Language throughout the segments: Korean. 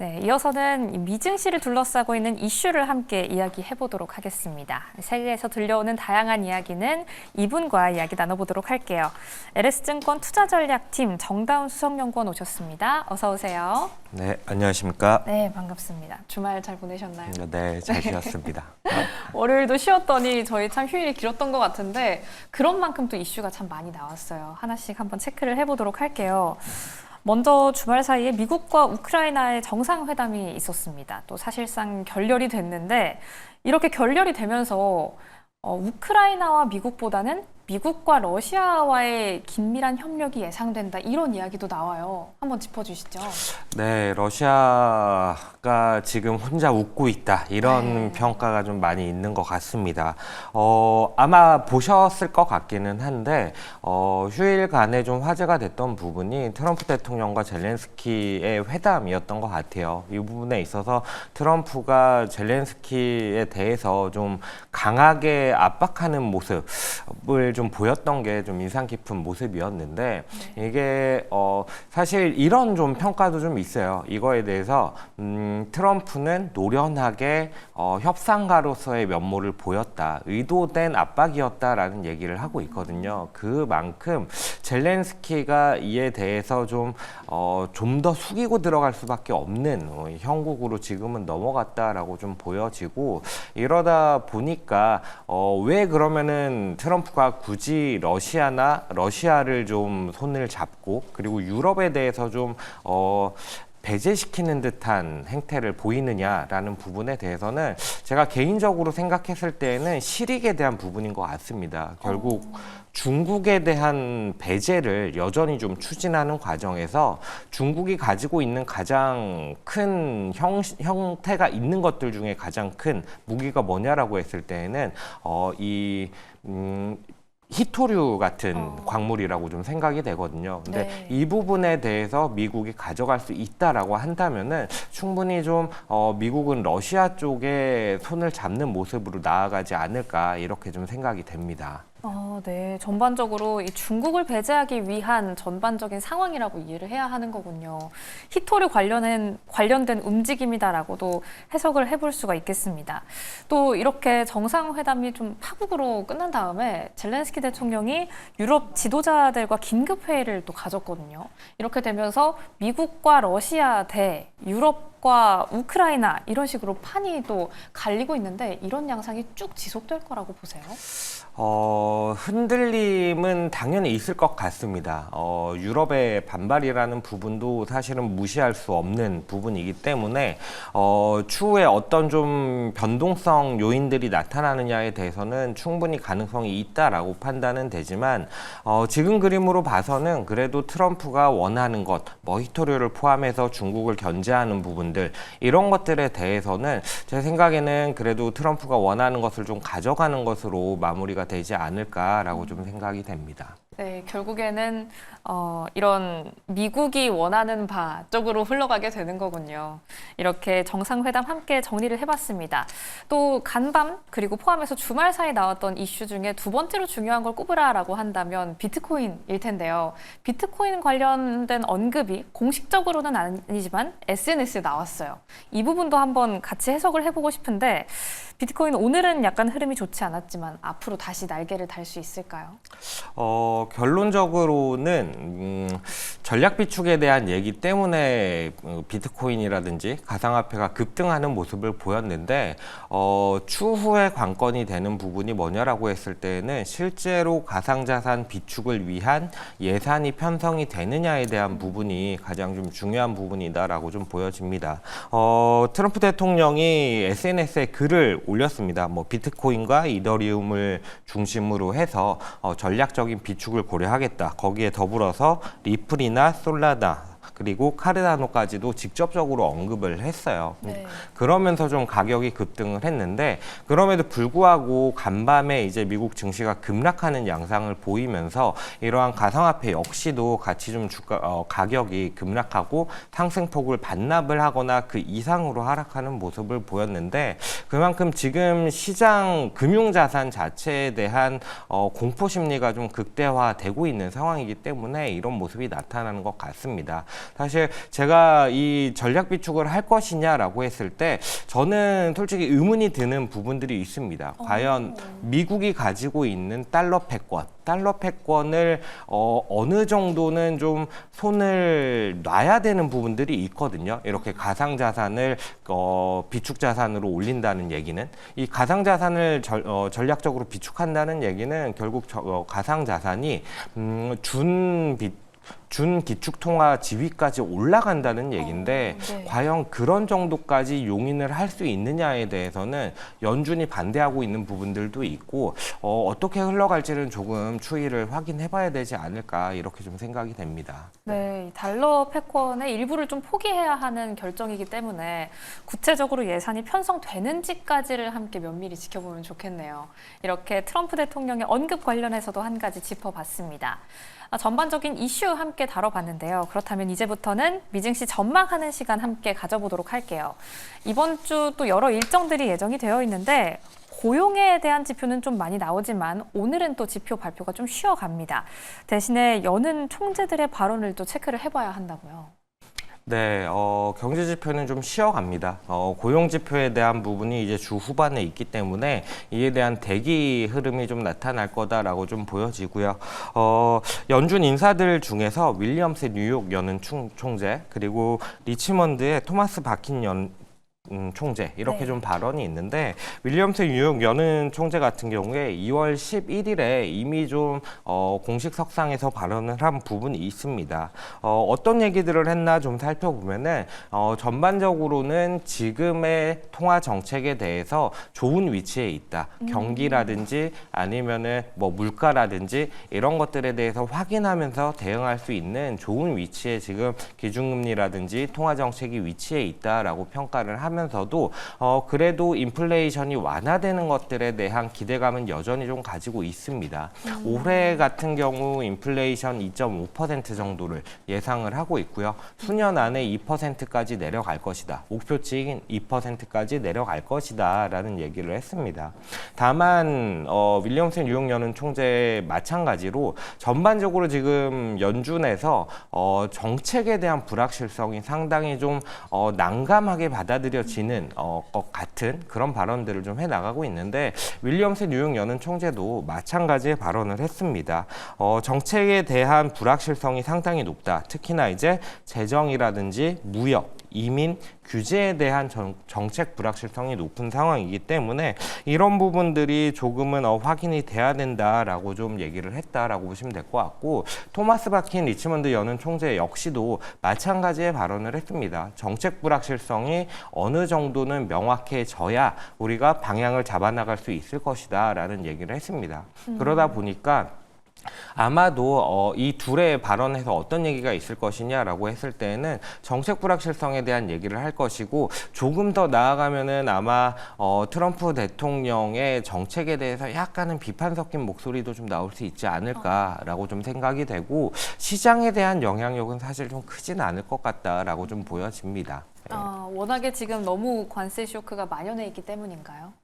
네, 이어서는 이 미증시를 둘러싸고 있는 이슈를 함께 이야기해 보도록 하겠습니다. 세계에서 들려오는 다양한 이야기는 이분과 이야기 나눠보도록 할게요. LS증권 투자전략팀 정다운 수석연구원 오셨습니다. 어서 오세요. 네, 안녕하십니까? 네, 반갑습니다. 주말 잘 보내셨나요? 네, 잘 지냈습니다. 월요일도 쉬었더니 저희 참 휴일이 길었던 것 같은데 그런 만큼 또 이슈가 참 많이 나왔어요. 하나씩 한번 체크를 해보도록 할게요. 먼저 주말 사이에 미국과 우크라이나의 정상회담이 있었습니다. 또 사실상 결렬이 됐는데 이렇게 결렬이 되면서 우크라이나와 미국보다는 미국과 러시아와의 긴밀한 협력이 예상된다. 이런 이야기도 나와요. 한번 짚어주시죠. 네, 러시아가 지금 혼자 웃고 있다. 이런 평가가 좀 많이 있는 것 같습니다. 아마 보셨을 것 같기는 한데 휴일간에 좀 화제가 됐던 부분이 트럼프 대통령과 젤렌스키의 회담이었던 것 같아요. 이 부분에 있어서 트럼프가 젤렌스키에 대해서 좀 강하게 압박하는 모습을 좀 보였던 게 좀 인상 깊은 모습이었는데 이게 사실 이런 좀 평가도 좀 있어요. 이거에 대해서 트럼프는 노련하게 협상가로서의 면모를 보였다. 의도된 압박이었다라는 얘기를 하고 있거든요. 그만큼 젤렌스키가 이에 대해서 좀 더 숙이고 들어갈 수밖에 없는 형국으로 지금은 넘어갔다라고 좀 보여지고 이러다 보니까 왜 그러면은 트럼프가 굳이 러시아를 좀 손을 잡고 그리고 유럽에 대해서 좀 배제시키는 듯한 행태를 보이느냐라는 부분에 대해서는 제가 개인적으로 생각했을 때에는 실익에 대한 부분인 것 같습니다. 결국 중국에 대한 배제를 여전히 좀 추진하는 과정에서 중국이 가지고 있는 가장 큰 형태가 있는 것들 중에 가장 큰 무기가 뭐냐라고 했을 때에는 히토류 같은 광물이라고 좀 생각이 되거든요. 근데 이 부분에 대해서 미국이 가져갈 수 있다라고 한다면은 충분히 좀 미국은 러시아 쪽에 손을 잡는 모습으로 나아가지 않을까 이렇게 좀 생각이 됩니다. 네. 전반적으로 이 중국을 배제하기 위한 전반적인 상황이라고 이해를 해야 하는 거군요. 히토류 관련된 움직임이다라고도 해석을 해볼 수가 있겠습니다. 또 이렇게 정상회담이 좀 파국으로 끝난 다음에 젤렌스키 대통령이 유럽 지도자들과 긴급회의를 또 가졌거든요. 이렇게 되면서 미국과 러시아 대 유럽과 우크라이나 이런 식으로 판이 또 갈리고 있는데 이런 양상이 쭉 지속될 거라고 보세요? 흔들림은 당연히 있을 것 같습니다. 유럽의 반발이라는 부분도 사실은 무시할 수 없는 부분이기 때문에 추후에 어떤 좀 변동성 요인들이 나타나느냐에 대해서는 충분히 가능성이 있다라고 판단은 되지만 지금 그림으로 봐서는 그래도 트럼프가 원하는 것, 히토류를 포함해서 중국을 견제하는 부분들 이런 것들에 대해서는 제 생각에는 그래도 트럼프가 원하는 것을 좀 가져가는 것으로 마무리가 되지 않을까라고 좀 생각이 됩니다. 네, 결국에는 이런 미국이 원하는 바 쪽으로 흘러가게 되는 거군요. 이렇게 정상회담 함께 정리를 해봤습니다. 또 간밤 그리고 포함해서 주말 사이 나왔던 이슈 중에 두 번째로 중요한 걸 꼽으라라고 한다면 비트코인일 텐데요. 비트코인 관련된 언급이 공식적으로는 아니지만 SNS에 나왔어요. 이 부분도 한번 같이 해석을 해보고 싶은데 비트코인 오늘은 약간 흐름이 좋지 않았지만 앞으로 다시 날개를 달 수 있을까요? 결론적으로는 전략 비축에 대한 얘기 때문에 비트코인이라든지 가상화폐가 급등하는 모습을 보였는데 추후에 관건이 되는 부분이 뭐냐라고 했을 때는 실제로 가상자산 비축을 위한 예산이 편성이 되느냐에 대한 부분이 가장 좀 중요한 부분이다라고 좀 보여집니다. 트럼프 대통령이 SNS에 글을 올렸습니다. 비트코인과 이더리움을 중심으로 해서 전략적인 비축을 고려하겠다. 거기에 더불어서 리플이나 솔라나 그리고 카르다노까지도 직접적으로 언급을 했어요. 네. 그러면서 좀 가격이 급등을 했는데 그럼에도 불구하고 간밤에 이제 미국 증시가 급락하는 양상을 보이면서 이러한 가상화폐 역시도 같이 좀 가격이 급락하고 상승폭을 반납을 하거나 그 이상으로 하락하는 모습을 보였는데 그만큼 지금 시장 금융자산 자체에 대한 공포 심리가 좀 극대화되고 있는 상황이기 때문에 이런 모습이 나타나는 것 같습니다. 사실 제가 이 전략 비축을 할 것이냐라고 했을 때 저는 솔직히 의문이 드는 부분들이 있습니다. 과연 미국이 가지고 있는 달러 패권을 어느 정도는 좀 손을 놔야 되는 부분들이 있거든요. 이렇게 가상자산을 비축자산으로 올린다는 얘기는, 이 가상자산을 전략적으로 비축한다는 얘기는 결국 가상자산이 준 기축통화 지위까지 올라간다는 얘기인데 네. 과연 그런 정도까지 용인을 할 수 있느냐에 대해서는 연준이 반대하고 있는 부분들도 있고 어떻게 흘러갈지는 조금 추이를 확인해 봐야 되지 않을까 이렇게 좀 생각이 됩니다. 네, 이 달러 패권의 일부를 좀 포기해야 하는 결정이기 때문에 구체적으로 예산이 편성되는지까지를 함께 면밀히 지켜보면 좋겠네요. 이렇게 트럼프 대통령의 언급 관련해서도 한 가지 짚어봤습니다. 전반적인 이슈 함께 다뤄봤는데요. 그렇다면 이제부터는 미증시 전망하는 시간 함께 가져보도록 할게요. 이번 주 또 여러 일정들이 예정이 되어 있는데 고용에 대한 지표는 좀 많이 나오지만 오늘은 또 지표 발표가 좀 쉬어갑니다. 대신에 여는 총재들의 발언을 또 체크를 해봐야 한다고요. 네, 경제 지표는 좀 쉬어갑니다. 고용 지표에 대한 부분이 이제 주 후반에 있기 때문에 이에 대한 대기 흐름이 좀 나타날 거다라고 좀 보여지고요. 연준 인사들 중에서 윌리엄스 뉴욕 연은 총재, 그리고 리치먼드의 토마스 바킨 총재 이렇게 네. 좀 발언이 있는데, 윌리엄스 뉴욕 연은 총재 같은 경우에 2월 11일에 이미 좀 공식 석상에서 발언을 한 부분이 있습니다. 어떤 얘기들을 했나 좀 살펴보면은 전반적으로는 지금의 통화 정책에 대해서 좋은 위치에 있다. 경기라든지 아니면은 뭐 물가라든지 이런 것들에 대해서 확인하면서 대응할 수 있는 좋은 위치에 지금 기준금리라든지 통화 정책이 위치해 있다라고 평가를 하면서도 그래도 인플레이션이 완화되는 것들에 대한 기대감은 여전히 좀 가지고 있습니다. 올해 같은 경우 인플레이션 2.5% 정도를 예상을 하고 있고요. 수년 안에 2%까지 내려갈 것이다. 목표치인 2%까지 내려갈 것이다 라는 얘기를 했습니다. 다만 윌리엄스 뉴욕 연은 총재 마찬가지로 전반적으로 지금 연준에서 정책에 대한 불확실성이 상당히 좀 난감하게 받아들여지는 것 같은 그런 발언들을 좀 해나가고 있는데, 윌리엄스 뉴욕 연은 총재도 마찬가지의 발언을 했습니다. 정책에 대한 불확실성이 상당히 높다. 특히나 이제 재정이라든지 무역, 이민, 규제에 대한 정책 불확실성이 높은 상황이기 때문에 이런 부분들이 조금은 확인이 돼야 된다라고 좀 얘기를 했다라고 보시면 될 것 같고, 토마스 바킨 리치먼드 연은 총재 역시도 마찬가지의 발언을 했습니다. 정책 불확실성이 어느 정도는 명확해져야 우리가 방향을 잡아나갈 수 있을 것이다 라는 얘기를 했습니다. 그러다 보니까 아마도 이 둘의 발언에서 어떤 얘기가 있을 것이냐라고 했을 때는 정책 불확실성에 대한 얘기를 할 것이고, 조금 더 나아가면은 아마 트럼프 대통령의 정책에 대해서 약간은 비판 섞인 목소리도 좀 나올 수 있지 않을까라고 좀 생각이 되고, 시장에 대한 영향력은 사실 좀 크지는 않을 것 같다라고 좀 보여집니다. 워낙에 지금 너무 관세 쇼크가 만연해 있기 때문인가요?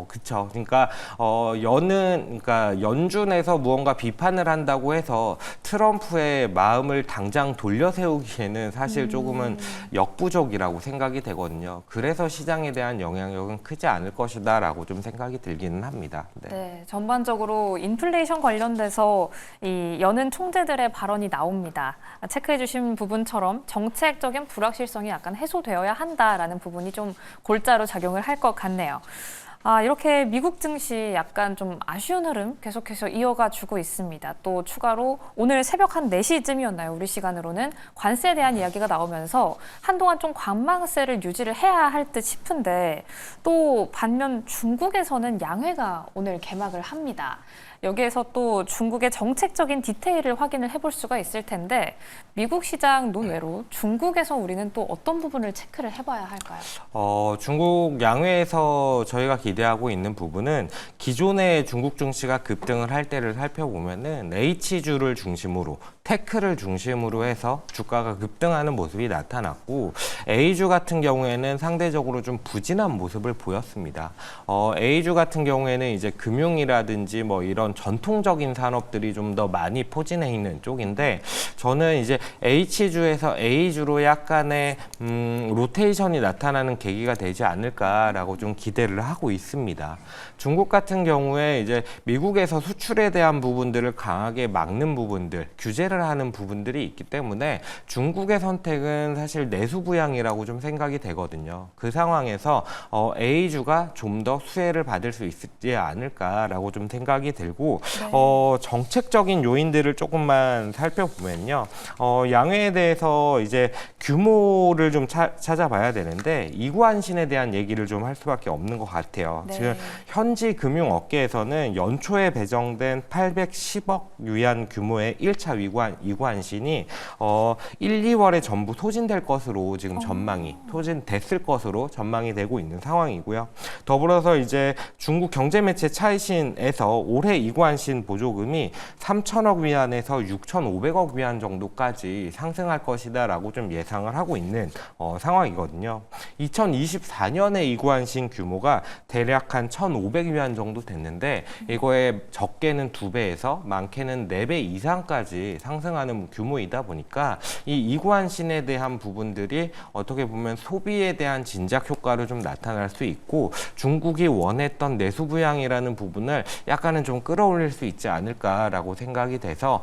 그쵸. 그러니까, 그러니까 연준에서 무언가 비판을 한다고 해서 트럼프의 마음을 당장 돌려 세우기에는 사실 조금은 역부족이라고 생각이 되거든요. 그래서 시장에 대한 영향력은 크지 않을 것이다라고 좀 생각이 들기는 합니다. 네, 전반적으로 인플레이션 관련돼서 이 여는 총재들의 발언이 나옵니다. 체크해 주신 부분처럼 정책적인 불확실성이 약간 해소되어야 한다라는 부분이 좀 골자로 작용을 할 것 같네요. 이렇게 미국 증시 약간 좀 아쉬운 흐름 계속해서 이어가 주고 있습니다. 또 추가로 오늘 새벽 한 4시쯤이었나요? 우리 시간으로는 관세에 대한 이야기가 나오면서 한동안 좀 관망세를 유지를 해야 할 듯 싶은데, 또 반면 중국에서는 양회가 오늘 개막을 합니다. 여기에서 또 중국의 정책적인 디테일을 확인을 해볼 수가 있을 텐데, 미국 시장 논외로 중국에서 우리는 또 어떤 부분을 체크를 해봐야 할까요? 중국 양회에서 저희가 기대하고 있는 부분은 기존의 중국 증시가 급등을 할 때를 살펴보면은 H주를 중심으로 테크를 중심으로 해서 주가가 급등하는 모습이 나타났고 A주 같은 경우에는 상대적으로 좀 부진한 모습을 보였습니다. A주 같은 경우에는 이제 금융이라든지 뭐 이런 전통적인 산업들이 좀 더 많이 포진해 있는 쪽인데 저는 이제 H주에서 A주로 약간의 로테이션이 나타나는 계기가 되지 않을까라고 좀 기대를 하고 있습니다. 중국 같은 경우에 이제 미국에서 수출에 대한 부분들을 강하게 막는 부분들, 규제를 하는 부분들이 있기 때문에 중국의 선택은 사실 내수 부양이라고 좀 생각이 되거든요. 그 상황에서 A주가 좀 더 수혜를 받을 수 있지 않을까라고 좀 생각이 들고 정책적인 요인들을 조금만 살펴보면요. 양회에 대해서 이제 규모를 좀 찾아봐야 되는데 이구안신에 대한 얘기를 좀 할 수밖에 없는 것 같아요. 네. 지금 현지 금융업계에서는 연초에 배정된 810억 위안 규모의 1차 이구안신이 1, 2월에 전부 소진될 것으로 지금 전망이 소진됐을 것으로 전망이 되고 있는 상황이고요. 더불어서 이제 중국 경제매체 차이신에서 올해 이구안신 보조금이 3천억 위안에서 6,500억 위안 정도까지 상승할 것이다라고 좀 예상을 하고 있는 상황이거든요. 2024년에 이구안신 규모가 대략 한 1,500위안 정도 됐는데 이거에 적게는 2배에서 많게는 4배 이상까지 상승하는 규모이다 보니까 이 이구안신에 대한 부분들이 어떻게 보면 소비에 대한 진작 효과로 좀 나타날 수 있고 중국이 원했던 내수 부양이라는 부분을 약간은 좀 끌어올릴 수 있지 않을까라고 생각이 돼서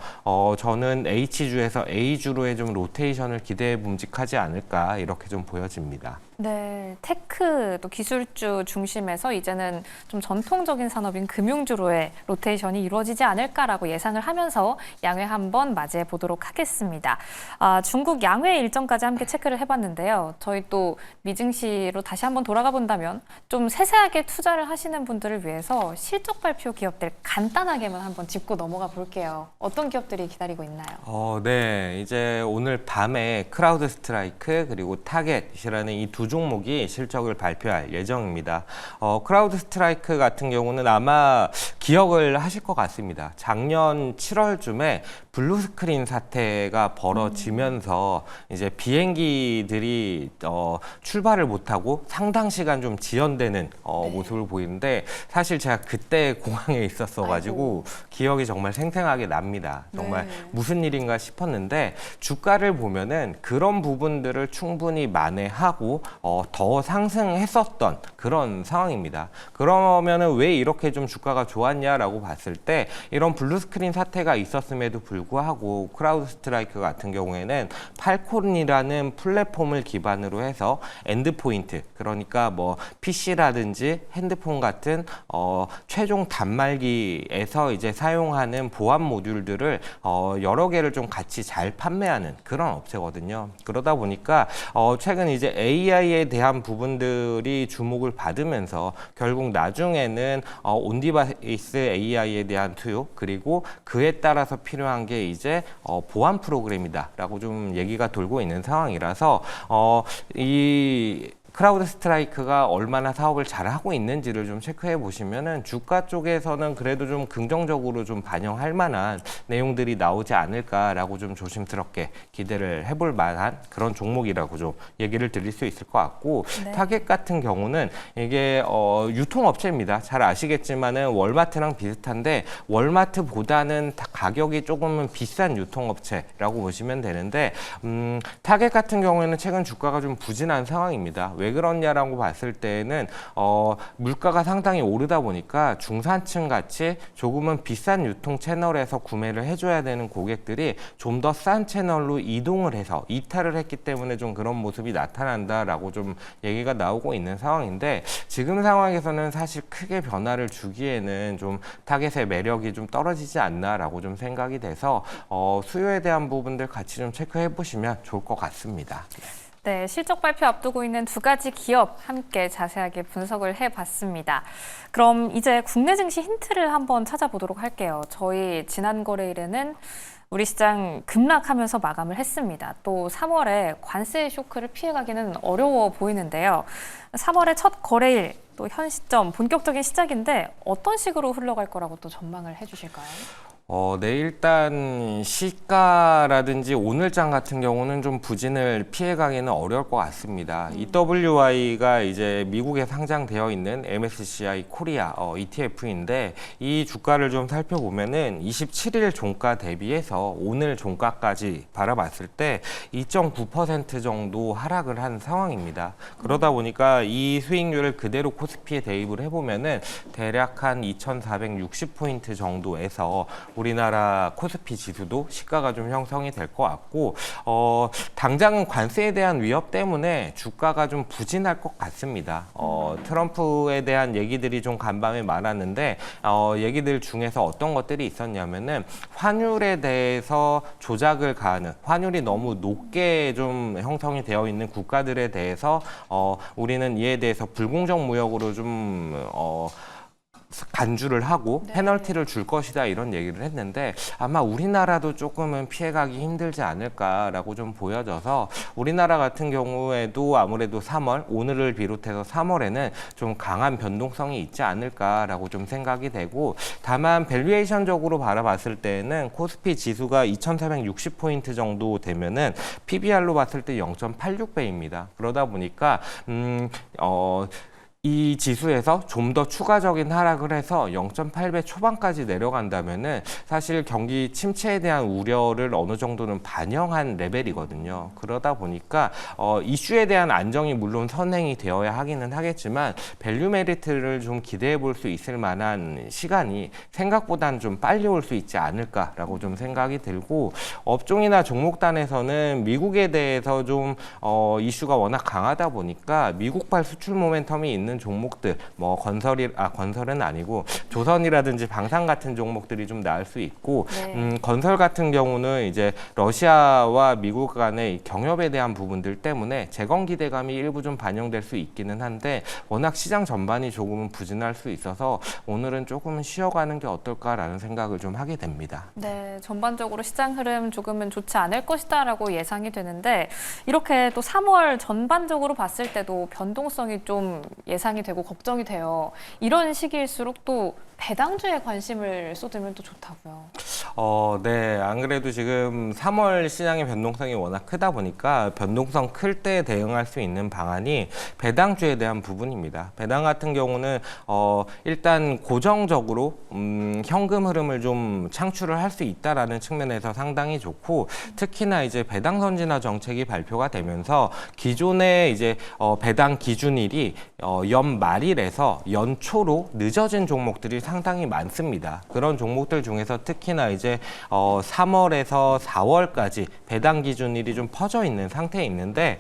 저는 H주에서 A주로의 좀 로테이션을 기대해 봄직하지 않을까 이렇게 좀 보여집니다. 네, 테크 또 기술주 중심에서 이제는 좀 전통적인 산업인 금융주로의 로테이션이 이루어지지 않을까라고 예상을 하면서 양회 한번 맞이해 보도록 하겠습니다. 중국 양회 일정까지 함께 체크를 해봤는데요. 저희 또 미증시로 다시 한번 돌아가 본다면 좀 세세하게 투자를 하시는 분들을 위해서 실적 발표 기업들 간단하게만 한번 짚고 넘어가 볼게요. 어떤 기업들이 기다리고 있나요? 네, 이제 오늘 밤에 크라우드 스트라이크 그리고 타겟이라는 이 두 종목이 실적을 발표할 예정입니다. 크라우드 스트라이크 같은 경우는 아마 기억을 하실 것 같습니다. 작년 7월쯤에 블루스크린 사태가 벌어지면서 이제 비행기들이 출발을 못하고 상당 시간 좀 지연되는 모습을 보이는데 사실 제가 그때 공항에 있었어가지고 기억이 정말 생생하게 납니다. 정말 무슨 일인가 싶었는데 주가를 보면은 그런 부분들을 충분히 만회하고 더 상승했었던 그런 상황입니다. 그러면은 왜 이렇게 좀 주가가 좋았냐라고 봤을 때 이런 블루스크린 사태가 있었음에도 불구하고 크라우드 스트라이크 같은 경우에는 팔콘이라는 플랫폼을 기반으로 해서 엔드포인트 그러니까 뭐 PC라든지 핸드폰 같은 최종 단말기에서 이제 사용하는 보안 모듈들을 여러 개를 좀 같이 잘 판매하는 그런 업체거든요. 그러다 보니까 최근 이제 AI에 대한 부분들이 주목을 받으면서 결국 나중에는 온디바이스 AI에 대한 투여 그리고 그에 따라서 필요한 게 이제 보안 프로그램이다라고 좀 얘기가 돌고 있는 상황이라서 이 크라우드 스트라이크가 얼마나 사업을 잘하고 있는지를 좀 체크해 보시면은 주가 쪽에서는 그래도 좀 긍정적으로 좀 반영할 만한 내용들이 나오지 않을까라고 좀 조심스럽게 기대를 해볼 만한 그런 종목이라고 좀 얘기를 드릴 수 있을 것 같고 타겟 같은 경우는 이게 유통업체입니다. 잘 아시겠지만은 월마트랑 비슷한데 월마트보다는 가격이 조금은 비싼 유통업체라고 보시면 되는데 타겟 같은 경우에는 최근 주가가 좀 부진한 상황입니다. 왜 그러냐라고 봤을 때는 물가가 상당히 오르다 보니까 중산층 같이 조금은 비싼 유통 채널에서 구매를 해줘야 되는 고객들이 좀 더 싼 채널로 이동을 해서 이탈을 했기 때문에 좀 그런 모습이 나타난다라고 좀 얘기가 나오고 있는 상황인데 지금 상황에서는 사실 크게 변화를 주기에는 좀 타겟의 매력이 좀 떨어지지 않나라고 좀 생각이 돼서 수요에 대한 부분들 같이 좀 체크해 보시면 좋을 것 같습니다. 네, 실적 발표 앞두고 있는 두 가지 기업 함께 자세하게 분석을 해봤습니다. 그럼 이제 국내 증시 힌트를 한번 찾아보도록 할게요. 저희 지난 거래일에는 우리 시장 급락하면서 마감을 했습니다. 또 3월에 관세 쇼크를 피해가기는 어려워 보이는데요. 3월의 첫 거래일, 또 현 시점 본격적인 시작인데 어떤 식으로 흘러갈 거라고 또 전망을 해주실까요? 네, 일단 시가라든지 오늘장 같은 경우는 좀 부진을 피해가기는 어려울 것 같습니다. EWI가 이제 미국에 상장되어 있는 MSCI 코리아 ETF인데 이 주가를 좀 살펴보면은 27일 종가 대비해서 오늘 종가까지 바라봤을 때 2.9% 정도 하락을 한 상황입니다. 그러다 보니까 이 수익률을 그대로 코스피에 대입을 해보면은 대략 한 2,460포인트 정도에서 우리나라 코스피 지수도 시가가 좀 형성이 될 것 같고 당장은 관세에 대한 위협 때문에 주가가 좀 부진할 것 같습니다. 트럼프에 대한 얘기들이 좀 간밤에 많았는데 얘기들 중에서 어떤 것들이 있었냐면은 환율에 대해서 조작을 가하는 환율이 너무 높게 좀 형성이 되어 있는 국가들에 대해서 우리는 이에 대해서 불공정 무역으로 좀 간주를 하고 네. 페널티를 줄 것이다 이런 얘기를 했는데 아마 우리나라도 조금은 피해가기 힘들지 않을까라고 좀 보여져서 우리나라 같은 경우에도 아무래도 3월 오늘을 비롯해서 3월에는 좀 강한 변동성이 있지 않을까라고 좀 생각이 되고 다만 밸류에이션적으로 바라봤을 때는 코스피 지수가 2,460포인트 정도 되면은 PBR로 봤을 때 0.86배입니다. 그러다 보니까 이 지수에서 좀 더 추가적인 하락을 해서 0.8배 초반까지 내려간다면은 사실 경기 침체에 대한 우려를 어느 정도는 반영한 레벨이거든요. 그러다 보니까 이슈에 대한 안정이 물론 선행이 되어야 하기는 하겠지만 밸류 메리트를 좀 기대해 볼 수 있을 만한 시간이 생각보다는 좀 빨리 올 수 있지 않을까라고 좀 생각이 들고 업종이나 종목단에서는 미국에 대해서 좀 이슈가 워낙 강하다 보니까 미국발 수출 모멘텀이 있는 종목들 뭐 건설은 아니고 조선이라든지 방산 같은 종목들이 좀 나을 수 있고 네. 건설 같은 경우는 이제 러시아와 미국 간의 경협에 대한 부분들 때문에 재건 기대감이 일부 좀 반영될 수 있기는 한데 워낙 시장 전반이 조금은 부진할 수 있어서 오늘은 조금은 쉬어가는 게 어떨까라는 생각을 좀 하게 됩니다. 네, 전반적으로 시장 흐름 조금은 좋지 않을 것이다라고 예상이 되는데 이렇게 또 3월 전반적으로 봤을 때도 변동성이 좀 예상이 되고 걱정이 돼요. 이런 시기일수록 또 배당주에 관심을 쏟으면 또 좋다고요. 네. 안 그래도 지금 3월 시장의 변동성이 워낙 크다 보니까 변동성 클 때 대응할 수 있는 방안이 배당주에 대한 부분입니다. 배당 같은 경우는 일단 고정적으로 현금 흐름을 좀 창출을 할 수 있다라는 측면에서 상당히 좋고 특히나 이제 배당 선진화 정책이 발표가 되면서 기존의 이제 배당 기준일이 연말일에서 연초로 늦어진 종목들이 상당히 많습니다. 그런 종목들 중에서 특히나 이제 3월에서 4월까지 배당 기준일이 좀 퍼져 있는 상태에 있는데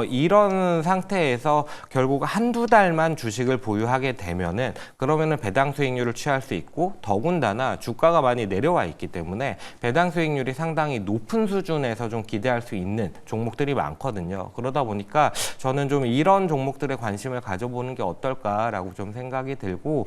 이런 상태에서 결국 한두 달만 주식을 보유하게 되면은 그러면은 배당 수익률을 취할 수 있고 더군다나 주가가 많이 내려와 있기 때문에 배당 수익률이 상당히 높은 수준에서 좀 기대할 수 있는 종목들이 많거든요. 그러다 보니까 저는 좀 이런 종목들에 관심을 가져보는 게 어떨까라고 좀 생각이 들고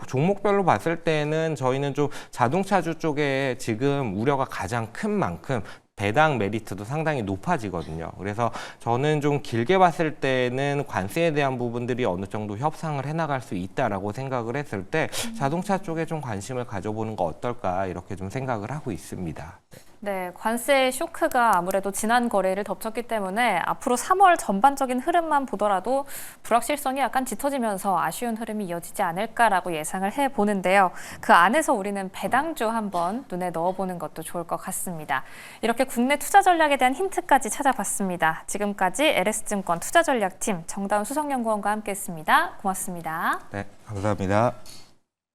종목별로 봤을 때는 저희는 좀 자동차주 쪽에 지금 우려가 가장 큰 만큼 배당 메리트도 상당히 높아지거든요. 그래서 저는 좀 길게 봤을 때는 관세에 대한 부분들이 어느 정도 협상을 해나갈 수 있다라고 생각을 했을 때 자동차 쪽에 좀 관심을 가져보는 거 어떨까 이렇게 좀 생각을 하고 있습니다. 네, 관세 쇼크가 아무래도 지난 거래를 덮쳤기 때문에 앞으로 3월 전반적인 흐름만 보더라도 불확실성이 약간 짙어지면서 아쉬운 흐름이 이어지지 않을까라고 예상을 해보는데요. 그 안에서 우리는 배당주 한번 눈에 넣어보는 것도 좋을 것 같습니다. 이렇게 국내 투자 전략에 대한 힌트까지 찾아봤습니다. 지금까지 LS증권 투자전략팀 정다운 수석연구원과 함께했습니다. 고맙습니다. 네, 감사합니다.